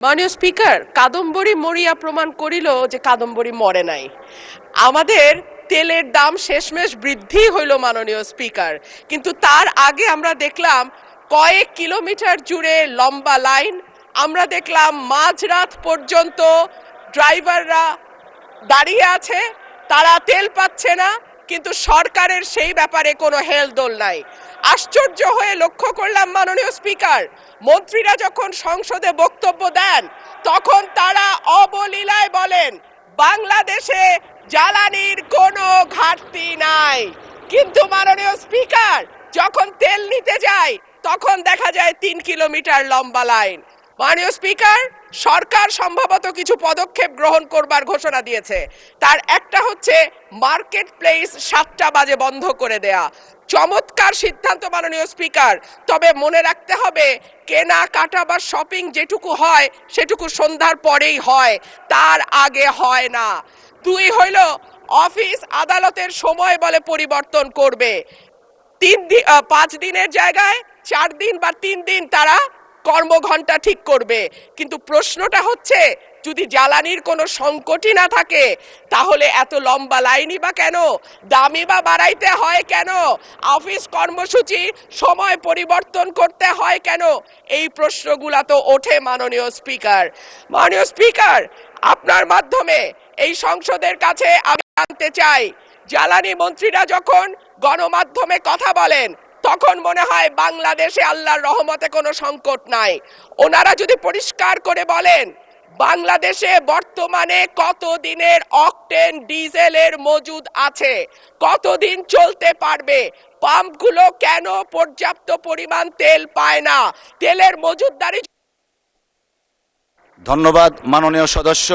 মাননীয় স্পিকার, কাদম্বরী মরিয়া প্রমাণ করিল যে কাদম্বরী মরে নাই। আমাদের তেলের দাম শেষমেশ বৃদ্ধি হইল মাননীয় স্পিকার, কিন্তু তার আগে আমরা দেখলাম কয়েক কিলোমিটার জুড়ে লম্বা লাইন। আমরা দেখলাম মাঝরাত পর্যন্ত ড্রাইভাররা দাঁড়িয়ে আছে, তারা তেল পাচ্ছে না, কিন্তু সরকারের সেই ব্যাপারে কোনো হেলদোল নাই। আশ্চর্য হয়ে লক্ষ্য করলাম মাননীয় স্পিকার, মন্ত্রীরা যখন সংসদে বক্তব্য দেন তখন তারা অবলীলায় বলেন বাংলাদেশে জ্বালানির কোনো ঘাটতি নাই, কিন্তু মাননীয় স্পিকার যখন তেল নিতে যায় তখন দেখা যায় ৩ কিলোমিটার লম্বা লাইন। মাননীয় স্পিকার, সরকার সম্ভবত কিছু পদক্ষেপ গ্রহণ করবার ঘোষণা দিয়েছে। তার একটা হচ্ছে মার্কেট প্লেস ৭টা বাজে বন্ধ করে দেয়া। চমৎকার সিদ্ধান্ত মাননীয় স্পিকার, তবে মনে রাখতে হবে কেনাকাটা বা শপিং যেটুকু হয় সেটুকু সন্ধ্যার পরেই হয়, তার আগে হয় না। ২ হইল অফিস আদালতের সময় বলে পরিবর্তন করবে। ৫ দিনের জায়গায় ৪ দিন বা ৩ দিন তারা কর্মঘণ্টা ঠিক করবে, কিন্তু প্রশ্নটা হচ্ছে যদি জ্বালানির কোনো সংকটই না থাকে তাহলে এত লম্বা লাইনই বা কেন, দামই বা বাড়াইতে হয় কেন, অফিস কর্মসূচি সময় পরিবর্তন করতে হয় কেন? এই প্রশ্নগুলা তো ওঠে মাননীয় স্পিকার। মাননীয় স্পিকার, আপনার মাধ্যমে এই সংসদের কাছে আমি জানতে চাই, জ্বালানি মন্ত্রীরা যখন গণমাধ্যমে কথা বলেন তখন মনে হয় বাংলাদেশে আল্লাহর রহমতে কোনো সংকট নাই। ওনারা যদি পরিষ্কার করে বলেন বাংলাদেশে বর্তমানে কত দিনের অকটেন ডিজেলের মজুদ আছে, কতদিন চলতে পারবে, পাম্পগুলো কেন পর্যাপ্ত পরিমাণ তেল পায় না, তেলের মজুদদারি। ধন্যবাদ মাননীয় সদস্য।